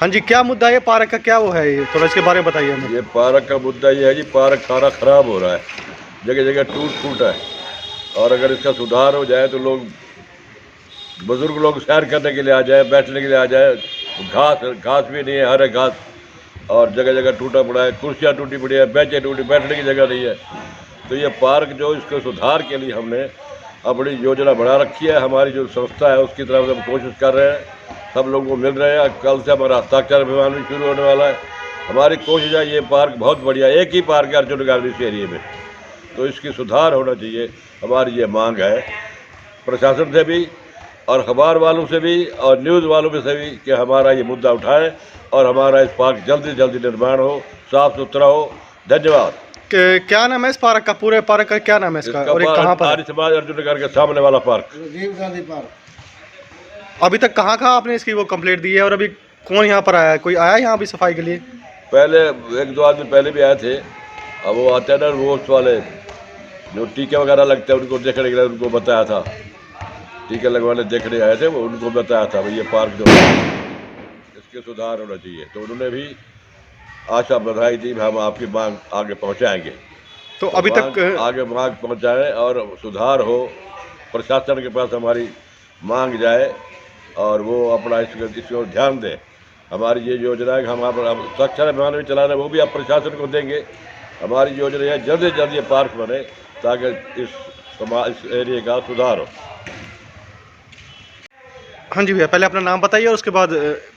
हाँ जी, क्या मुद्दा है पार्क का, क्या वो है ये, थोड़ा इसके बारे में बताइए हमें। ये पार्क का मुद्दा ये है जी, पार्क सारा खराब हो रहा है, जगह जगह टूट फूट है। और अगर इसका सुधार हो जाए तो लोग, बुजुर्ग लोग सैर करने के लिए आ जाए, बैठने के लिए आ जाए। घास घास भी नहीं है, हरे घास, और जगह जगह टूटा पड़ा है, कुर्सियाँ टूटी पड़ी है, बेंचें टूटी, बैठने की जगह नहीं है। तो ये पार्क जो, इसके सुधार के लिए हमने अपनी योजना बना रखी है। हमारी जो संस्था है उसकी तरफ से हम कोशिश कर रहे हैं, सब लोगों को मिल रहे हैं। कल से हमारा हस्ताक्षर अभियान भी शुरू होने वाला है। हमारी कोशिश है, ये पार्क बहुत बढ़िया, एक ही पार्क है अर्जुन गांधी इस एरिए में, तो इसकी सुधार होना चाहिए। हमारी ये मांग है प्रशासन से भी, और अखबार वालों से भी, और न्यूज़ वालों में से भी, कि हमारा ये मुद्दा उठाएं और हमारा इस पार्क जल्दी से जल्दी निर्माण हो, साफ सुथरा हो। धन्यवाद। क्या नाम है इस पार्क का, पूरे पार्क का क्या नाम है इसका, और ये कहाँ पर है? आर्य समाज अर्जुन नगर के सामने वाला पार्क, राजीव गांधी पार्क। अभी तक कहाँ कहाँ आपने इसकी वो कंप्लीट दी है, और अभी कौन यहाँ पर आया है, कोई आया यहाँ अभी सफाई के लिए? पहले 1-2 आदमी पहले भी आए थे। अब वो आते हैं ना, रोज वाले जो टीके वगैरह लगते हैं उनको देखने के लिए उनको बताया था, टीके लगवाने देखने आए थे, वो उनको बताया था भाई ये पार्क जो है इसके सुधार होना चाहिए। तो उन्होंने भी आशा बधाई थी, हम आपकी मांग आगे पहुंचाएंगे। तो अभी तक आगे मांग पहुंचाएं और सुधार हो, प्रशासन के पास हमारी मांग जाए और वो अपना इसको ध्यान दें। हमारी ये योजना है कि हम हस्ताक्षर अभियान भी चला रहे हैं, वो भी आप प्रशासन को देंगे। हमारी योजना है जल्द से जल्द ये पार्क बने, ताकि इस एरिया का सुधार हो। हाँ जी भैया, पहले अपना नाम बताइए और उसके बाद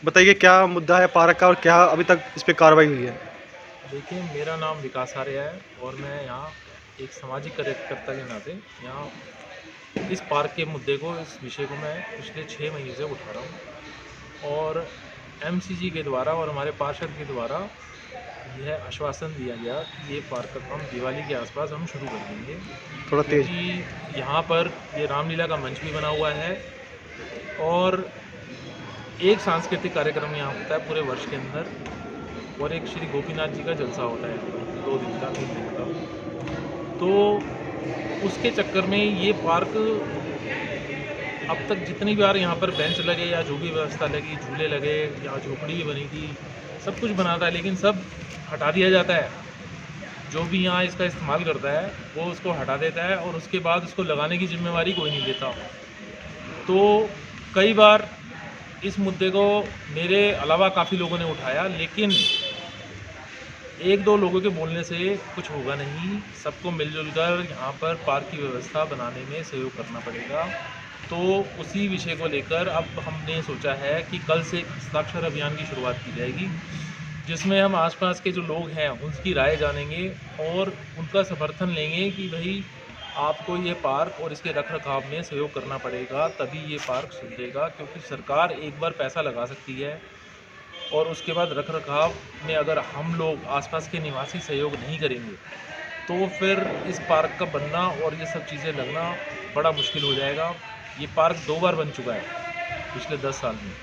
बताइए क्या मुद्दा है पार्क का और क्या अभी तक इस पर कार्रवाई हुई है। देखिए, मेरा नाम विकास आर्य है और मैं यहाँ एक सामाजिक कार्यकर्ता के नाते यहाँ इस पार्क के मुद्दे को, इस विषय को मैं पिछले 6 महीने से उठा रहा हूँ। और एमसीजी के द्वारा और हमारे पार्षद के द्वारा यह आश्वासन दिया गया कि ये पार्क का काम दिवाली के आसपास हम शुरू कर देंगे। थोड़ा तेज। क्योंकि यहाँ पर ये रामलीला का मंच भी बना हुआ है और एक सांस्कृतिक कार्यक्रम यहाँ होता है पूरे वर्ष के अंदर, और एक श्री गोपीनाथ जी का जलसा होता है 2 दिन का, 3 दिन का। तो उसके चक्कर में ये पार्क अब तक जितनी बार यहाँ पर बेंच लगे या जो भी व्यवस्था लगी, झूले लगे या झोपड़ी भी बनी थी, सब कुछ बना था, लेकिन सब हटा दिया जाता है। जो भी यहाँ इसका इस्तेमाल करता है वो उसको हटा देता है और उसके बाद उसको लगाने की जिम्मेवारी कोई नहीं लेता। तो कई बार इस मुद्दे को मेरे अलावा काफ़ी लोगों ने उठाया, लेकिन 1-2 लोगों के बोलने से कुछ होगा नहीं। सबको मिलजुल कर यहाँ पर पार्क की व्यवस्था बनाने में सहयोग करना पड़ेगा। तो उसी विषय को लेकर अब हमने सोचा है कि कल से हस्ताक्षर अभियान की शुरुआत की जाएगी, जिसमें हम आसपास के जो लोग हैं उनकी राय जानेंगे और उनका समर्थन लेंगे कि भाई आपको ये पार्क और इसके रख रखाव में सहयोग करना पड़ेगा, तभी ये पार्क सुधरेगा। क्योंकि सरकार एक बार पैसा लगा सकती है और उसके बाद रख रखाव में अगर हम लोग आसपास के निवासी सहयोग नहीं करेंगे तो फिर इस पार्क का बनना और ये सब चीज़ें लगना बड़ा मुश्किल हो जाएगा। ये पार्क 2 बार बन चुका है पिछले 10 साल में,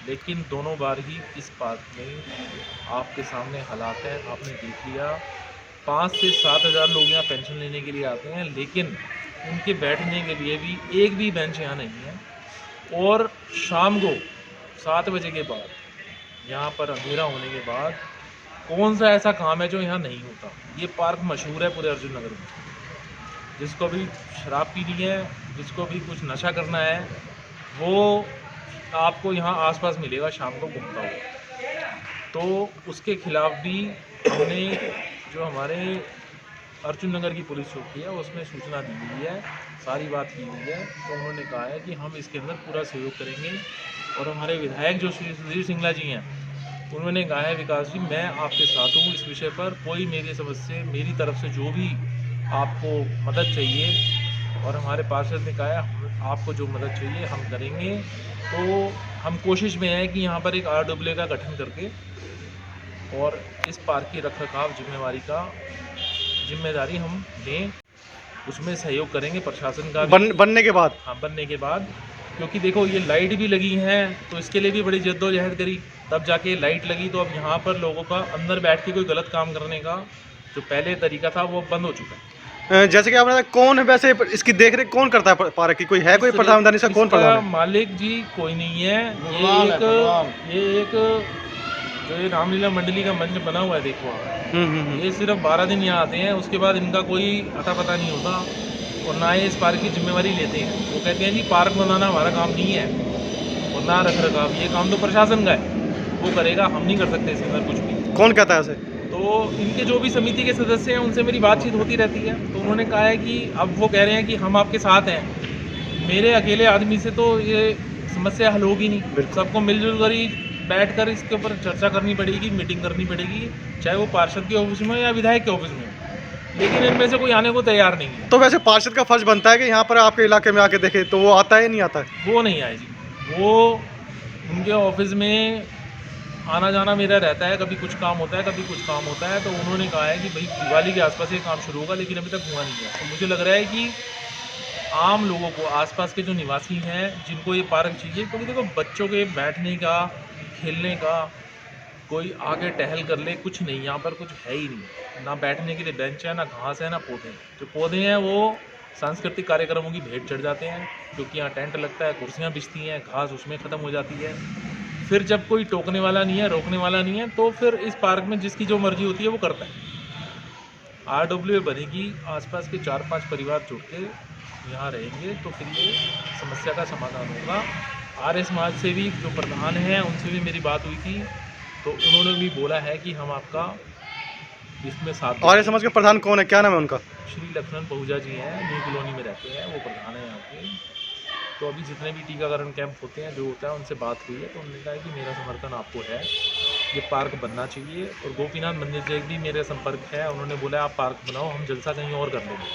लेकिन दोनों बार ही इस पार्क में आपके सामने हालात हैं, आपने देख लिया। 5 से 7 हज़ार लोग यहाँ पेंशन लेने के लिए आते हैं, लेकिन उनके बैठने के लिए भी एक भी बेंच यहाँ नहीं है। और शाम को 7 बजे के बाद, यहाँ पर अंधेरा होने के बाद, कौन सा ऐसा काम है जो यहाँ नहीं होता। ये पार्क मशहूर है पूरे अर्जुन नगर में। जिसको भी शराब पीनी है, जिसको भी कुछ नशा करना है, वो आपको यहाँ आसपास मिलेगा शाम को घूमता हुआ। तो उसके खिलाफ भी हमने जो हमारे अर्जुन नगर की पुलिस चौकी है उसमें सूचना दी हुई है, सारी बात की हुई है। तो उन्होंने कहा है कि हम इसके अंदर पूरा सहयोग करेंगे। और हमारे विधायक जो श्री सुधीर सिंगला जी हैं, उन्होंने कहा है विकास जी मैं आपके साथ हूँ इस विषय पर, कोई मेरी समझ से, मेरी तरफ से जो भी आपको मदद चाहिए, और हमारे पार्षद ने कहा है आपको जो मदद चाहिए हम करेंगे। तो हम कोशिश में हैं कि यहाँ पर एक RWA का गठन करके और इस पार्क की रखरखाव जिम्मेदारी हम लें, उसमें सहयोग करेंगे प्रशासन का बनने के बाद। हाँ, बनने के बाद। क्योंकि देखो ये लाइट भी लगी हैं, तो इसके लिए भी बड़ी जद्दोजहद करी, तब जाके लाइट लगी। तो अब यहाँ पर लोगों का अंदर बैठ के कोई गलत काम करने का जो पहले तरीका था वो बंद हो चुका है। जैसे कि आपने कौन है वैसे इसकी देखरेख कौन करता है पार्क की, कोई है कोई प्रधानमंत्री से, कौन प्रधान है? मालिक जी कोई नहीं है। ये एक जो ये रामलीला मंडली का मंच बना हुआ है देखो आप, हम्म। ये सिर्फ 12 दिन यहाँ आते हैं, उसके बाद इनका कोई अता पता नहीं होता और ना ये इस पार्क की जिम्मेवारी लेते हैं। वो कहते हैं जी पार्क बनाना हमारा काम नहीं है और ना रख रखाव, ये काम तो प्रशासन का है, वो करेगा, हम नहीं कर सकते इसके अंदर कुछ भी। कौन कहता है ऐसे? तो इनके जो भी समिति के सदस्य हैं उनसे मेरी बातचीत होती रहती है, तो उन्होंने कहा है कि अब वो कह रहे हैं कि हम आपके साथ हैं। मेरे अकेले आदमी से तो ये समस्या हल होगी नहीं, सबको मिलजुल कर ही बैठ कर इसके ऊपर चर्चा करनी पड़ेगी, मीटिंग करनी पड़ेगी, चाहे वो पार्षद के ऑफिस में या विधायक के ऑफिस में, लेकिन इनमें से कोई आने को तैयार नहीं है। तो वैसे पार्षद का फर्ज बनता है कि यहाँ पर आपके इलाके में आके देखे, तो वो आता है नहीं आता है? वो नहीं आए जी, वो उनके ऑफिस में आना जाना मेरा रहता है, कभी कुछ काम होता है कभी कुछ काम होता है। तो उन्होंने कहा है कि भाई दिवाली के आसपास ये काम शुरू होगा, लेकिन अभी तक हुआ नहीं है। तो मुझे लग रहा है कि आम लोगों को, आसपास के जो निवासी हैं जिनको ये पार्क चाहिए, क्योंकि देखो बच्चों के बैठने का, खेलने का, कोई आके टहल कर ले, कुछ नहीं, यहाँ पर कुछ है ही नहीं, ना बैठने के लिए बेंच है, ना घास है, ना पौधे। जो पौधे हैं वो सांस्कृतिक कार्यक्रमों की भेंट चढ़ जाते हैं, क्योंकि यहाँ टेंट लगता है, कुर्सियाँ बिछती हैं, घास उसमें ख़त्म हो जाती है। फिर जब कोई टोकने वाला नहीं है, रोकने वाला नहीं है, तो फिर इस पार्क में जिसकी जो मर्जी होती है वो करता है। RWA बनेगी, आसपास के 4-5 परिवार जुड़ के यहाँ रहेंगे, तो फिर ये समस्या का समाधान होगा। आर्य समाज से भी जो प्रधान हैं उनसे भी मेरी बात हुई थी, तो उन्होंने भी बोला है कि हम आपका इसमें साथ। आर्य समाज के प्रधान कौन है, क्या नाम है उनका? श्री लक्ष्मण बहुजा जी हैं, न्यू कॉलोनी में रहते हैं, वो प्रधान हैं यहाँ के। तो अभी जितने भी टीकाकरण कैंप होते हैं, जो होता है, उनसे बात हुई है, तो उन्होंने कहा है कि मेरा समर्थन आपको है, ये पार्क बनना चाहिए। और गोपीनाथ मंदिर से भी मेरे संपर्क है, उन्होंने बोला आप पार्क बनाओ, हम जलसा कहीं और कर लेंगे।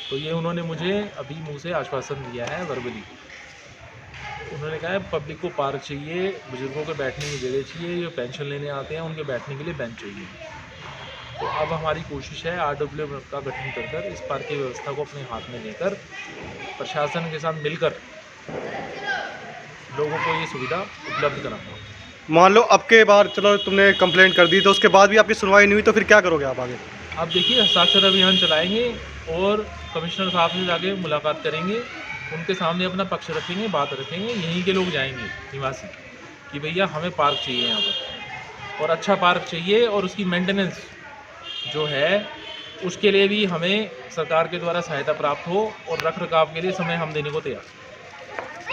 तो ये उन्होंने मुझे अभी मुंह से आश्वासन दिया है वर्बली। उन्होंने कहा है पब्लिक को पार्क चाहिए, बुजुर्गों के बैठने की जगह चाहिए, जो पेंशन लेने आते हैं उनके बैठने के लिए बेंच चाहिए। तो अब हमारी कोशिश है RWA का गठन कर इस पार्क की व्यवस्था को अपने हाथ में लेकर प्रशासन के साथ मिलकर लोगों को ये सुविधा उपलब्ध कराना। मान लो अब के बार चलो तुमने कंप्लेंट कर दी, तो उसके बाद भी आपकी सुनवाई नहीं हुई, तो फिर क्या करोगे आप आगे? आप देखिए हस्ताक्षर अभियान चलाएंगे और कमिश्नर साहब से जाके मुलाकात करेंगे, उनके सामने अपना पक्ष रखेंगे, बात रखेंगे। यहीं के लोग जाएंगे निवासी कि भैया हमें पार्क चाहिए यहाँ पर, और अच्छा पार्क चाहिए, और उसकी मेंटेनेंस जो है उसके लिए भी हमें सरकार के द्वारा सहायता प्राप्त हो, और रख रखाव के लिए समय हम देने को तैयार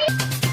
हैं।